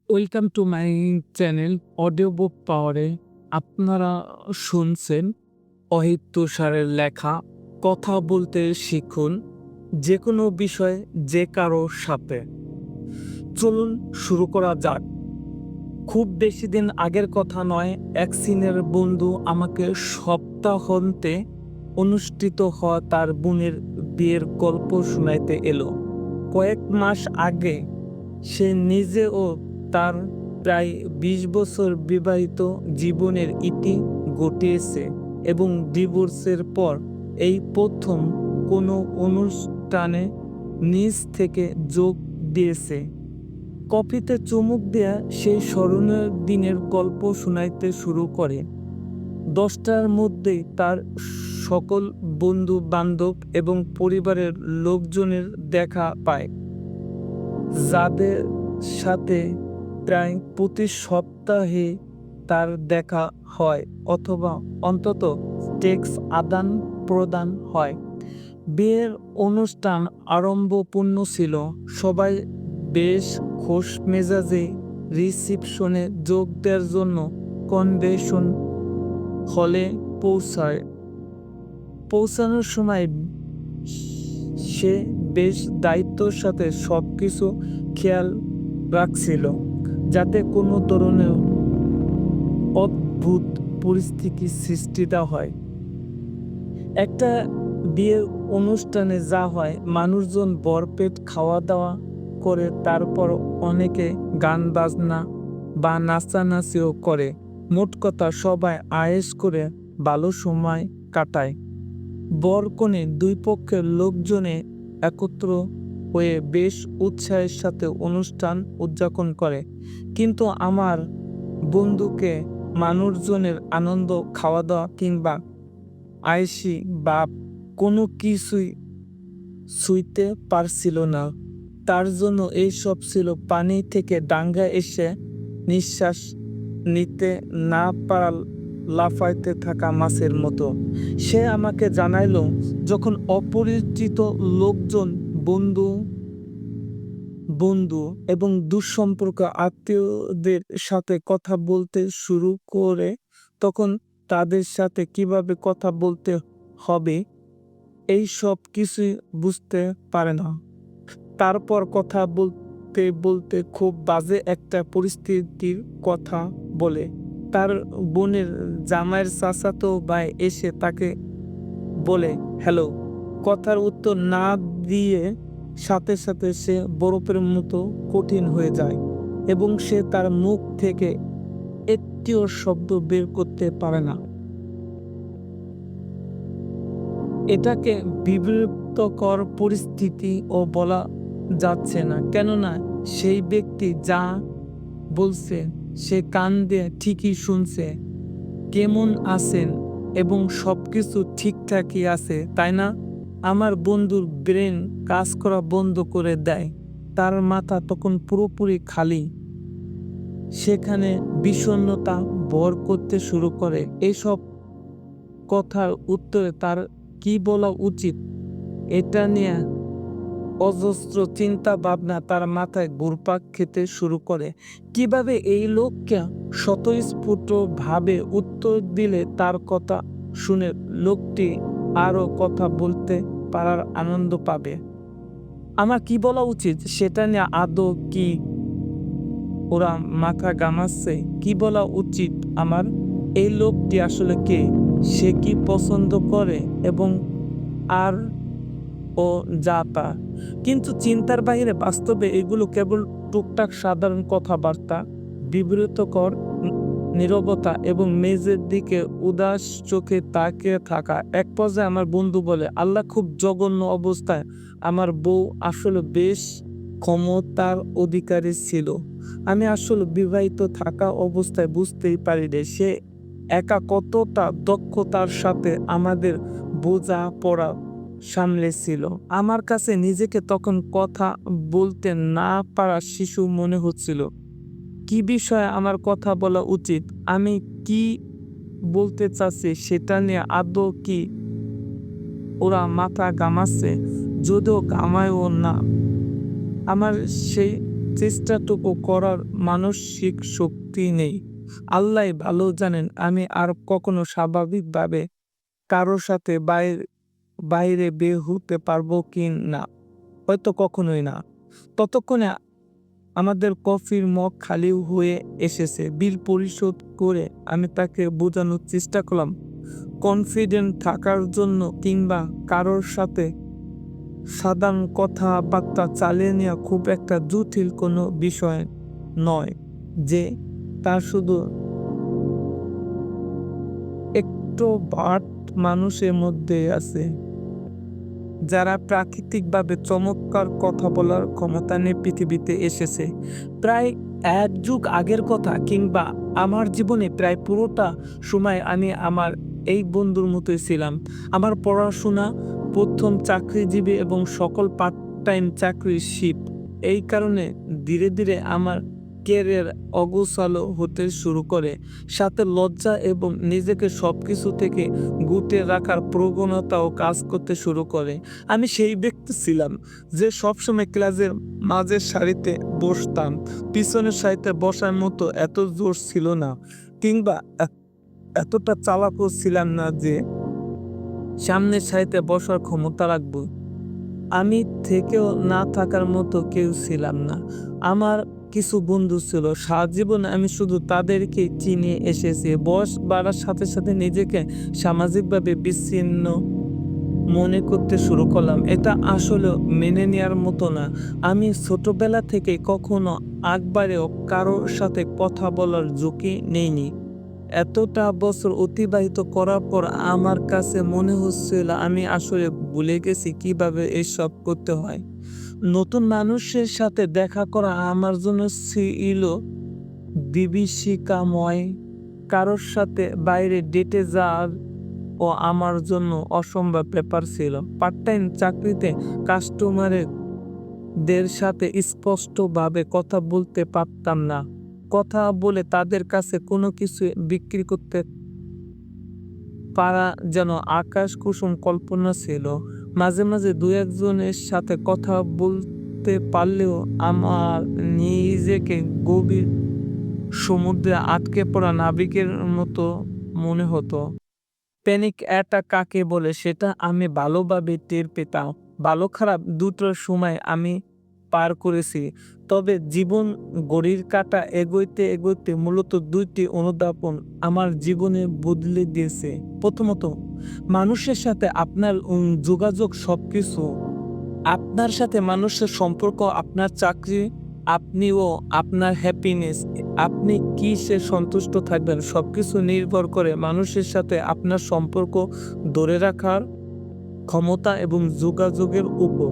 Welcome to my channel audio book পাওয়ারে। আপনারা শুনছেন অহিত তুষারের লেখা কথা বলতে শিখুন, যে কোনো বিষয় যে কারো সাথে। চলুন শুরু করা যাক। খুব বেশি দিন আগের কথা নয়, এক সিনের বন্ধু আমাকে সপ্তাহান্তে অনুষ্ঠিত হওয়া তার বোনের বিয়ের গল্প শোনাইতে এলো। কয়েক মাস আগে সে নিজেও তার প্রায় ২০ বছর বিবাহিত জীবনের ইতি ঘটিয়েছে এবং ডিভোর্সের পর এই প্রথম কোনো অনুষ্ঠানে নিজ থেকে যোগ দিয়েছে। কফিতে চুমুক দেয়া সেই স্মরণীয় দিনের গল্প শোনাইতে শুরু করে। ১০টার মধ্যেই তার সকল বন্ধু বান্ধব এবং পরিবারের লোকজনের দেখা পায়, যাদের সাথে প্রায় প্রতি সপ্তাহে তার দেখা হয় অথবা অন্তত টেক্সট আদান প্রদান হয়। বিয়ের অনুষ্ঠান আড়ম্বরপূর্ণ ছিল। সবাই বেশ খোশ মেজাজে রিসিপশনে যোগ দেওয়ার জন্য কনভেনশন হলে পৌঁছায়। পৌঁছানোর সময় সে বেশ দায়িত্বর সাথে সবকিছু খেয়াল রাখছিল, যাতে কোনো ধরনের অদ্ভুত পরিস্থিতির সৃষ্টি না হয়। একটা বিয়ের অনুষ্ঠানে যা হয়, মানুষজন ভরপেট খাওয়া দাওয়া করে, তারপর অনেকে গান বাজনা বা নাচানাচিও করে। মোট কথা সবাই আয়েশ করে ভালো সময় কাটায়। বর কনে দুই পক্ষের লোকজনে একত্র হয়ে বেশ উৎসাহের সাথে অনুষ্ঠান উদযাপন করে, কিন্তু আমার বন্ধুকে মানুষজনের আনন্দ, খাওয়া দাওয়া কিংবা আয়েশি বা কোনো কিছুই ছুঁইতে পারছিল না। তার জন্য এইসব ছিল পানি থেকে ডাঙায় এসে নিঃশ্বাস নিতে না পারা লাফাইতে থাকা মাছের মতো। সে আমাকে জানাইল, যখন অপরিচিত লোকজন বন্ধু বন্ধু এবং দুঃসম্পর্ক আত্মীয়দের সাথে কথা বলতে শুরু করে, তখন তাদের সাথে কিভাবে কথা বলতে হবে এই সব কিছুই বুঝতে পারে না। তারপর কথা বলতে বলতে খুব বাজে একটা পরিস্থিতির কথা বলে। তার বোনের জামাইয়ের চাচাতো ভাই এসে তাকে বলে হ্যালো। কথার উত্তর না দিয়ে সাথে সাথে সে বরফের মতো কঠিন হয়ে যায় এবং সে তার মুখ থেকে একটিও শব্দ বের করতে পারে না। এটাকে বিব্রতকর পরিস্থিতিও বলা যাচ্ছে না, কেননা সেই ব্যক্তি যা বলছে সে কান দিয়ে ঠিকই শুনছে। কেমন আছেন এবং সবকিছু ঠিকঠাকই আছে, তাই না? আমার বন্ধুর ব্রেন কাজ করা বন্ধ করে দেয়। তার মাথা তখন পুরোপুরি খালি। সেখানে বিষণ্ণতা ভর করতে শুরু করে। এসব কথার উত্তরে তার কি বলা উচিত, এটা নিয়ে অজস্র চিন্তা ভাবনা তার মাথায় ঘুরপাক খেতে শুরু করে। কিভাবে এই লোককে স্বতঃস্ফূর্ত ভাবে উত্তর দিলে তার কথা শুনে লোকটি আরো কথা বলতে পারার আনন্দ পাবে। আমার কি বলা উচিত সেটা নিয়ে আদৌ কি ওরা মাথা ঘামাচ্ছে? কি বলা উচিত আমার? এই লোকটি আসলে কে? সে কি পছন্দ করে এবং আর ও যা তা। কিন্তু চিন্তার বাইরে বাস্তবে এগুলো কেবল টুকটাক সাধারণ কথাবার্তা। বিব্রতকর নীরবতা এবং মেঝের দিকে উদাস চোখে তাকিয়ে থাকা। এক পর্যায়ে আমার বন্ধু বলে, আল্লাহ, খুব জঘন্য অবস্থায় আমার বউ আসলে বেশ ক্ষমতার অধিকারী ছিল। আমি আসলে বিবাহিত থাকা অবস্থায় বুঝতেই পারিনি সে একা কতটা দক্ষতার সাথে আমাদের বোঝা পড়া সামলেছিল। আমার কাছে নিজেকে তখন কথা বলতে না পারা শিশু মনে হচ্ছিল। কি বিষয়ে আমার কথা বলা উচিত, আমি কি বলতে চাচ্ছি সেটা নিয়ে আদৌ কি ওরা মাথা ঘামাচ্ছে? যদিও ঘামায়ও না, আমার সেই চেষ্টাটুকু করার মানসিক শক্তি নেই। আল্লাহই ভালো জানেন আমি আর কখনো স্বাভাবিকভাবে কারো সাথে বাইরে বের হতে পারবো কি না। হয়তো কখনোই না। ততক্ষণে আমাদের কফির মগ খালি হয়ে এসেছে। বিল পরিশোধ করে আমি তাকে বোঝানোর চেষ্টা করলাম, কনফিডেন্ট থাকার জন্য কিংবা কারোর সাথে সাধারণ কথাবার্তা চালিয়ে নেওয়া খুব একটা জটিল কোনো বিষয় নয়, যে তার শুধু একটু ভাট মানুষের মধ্যে আছে, যারা প্রাকৃতিকভাবে চমৎকার কথা বলার ক্ষমতা নিয়ে পৃথিবীতে এসেছে। প্রায় ১ যুগ আগের কথা, কিংবা আমার জীবনে প্রায় পুরোটা সময় আমি আমার এই বন্ধুর মতোই ছিলাম। আমার পড়াশোনা, ১ম চাকরিজীবী এবং সকল পার্ট টাইম চাকরির শিফট। এই কারণে ধীরে ধীরে আমার ক্যারিয়ার অগোছালো হতে শুরু করে। সাথে লজ্জা এবং নিজেকে সবকিছু থেকে গুটিয়ে রাখার প্রবণতাও কাজ করতে শুরু করে। আমি সেই ব্যক্তি ছিলাম যে সবসময় ক্লাসের মাঝের সারিতে বসতাম। পিছনের সারিতে বসার মতো এত জোর ছিল না, কিংবা এতটা চালাকও ছিলাম না যে সামনের সারিতে বসার ক্ষমতা রাখবো। আমি থেকেও না থাকার মতো কেউ ছিলাম না। আমার কিছু বন্ধু ছিল, সারাজীবনে আমি শুধু তাদেরকে চিনে এসেছি। বয়স বাড়ার সাথে সাথে নিজেকে সামাজিকভাবে বিচ্ছিন্ন মনে করতে শুরু করলাম। এটা আসলে মেনে নেওয়ার মতো না। আমি ছোটবেলা থেকে কখনো একবারেও কারোর সাথে কথা বলার ঝুঁকি নেইনি। এতটা বছর অতিবাহিত করার পর আমার কাছে মনে হচ্ছিল আমি আসলে ভুলে গেছি কিভাবে এসব করতে হয়। নতুন মানুষের সাথে দেখা করা আমার জন্য ছিল বিভীষিকাময়। কারোর সাথে বাইরে ডেটে যাওয়ার ও আমার জন্য অসম্ভব ব্যাপার ছিল। পার্ট টাইম চাকরিতে কাস্টমারদের সাথে স্পষ্টভাবে কথা বলতে পারতাম না। কথা বলে তাদের কাছে কোনো কিছু বিক্রি করতে পারা যেন আকাশ কুসুম কল্পনা ছিল। মাঝে মাঝে দু একজনের সাথে কথা বলতে পারলেও আমার নিজেকে গভীর সমুদ্রে আটকে পড়া নাবিকের মতো মনে হতো। প্যানিক অ্যাটাক কাকে বলে সেটা আমি ভালোভাবে টের পেতাম। ভালো খারাপ দুটোর সময় আমি পার করেছি। তবে জীবন ঘড়ির কাঁটা এগোতে এগোতে মূলত ২টি অনুধাবন আমার জীবনে বদলে দিয়েছে। প্রথমত, মানুষের সাথে আপনার যোগাযোগ সবকিছু। আপনার সাথে মানুষের সম্পর্ক, আপনার চাকরি, আপনিও আপনার হ্যাপিনেস, আপনি কিসে সন্তুষ্ট থাকবেন সবকিছু নির্ভর করে মানুষের সাথে আপনার সম্পর্ক ধরে রাখার ক্ষমতা এবং যোগাযোগের উপর।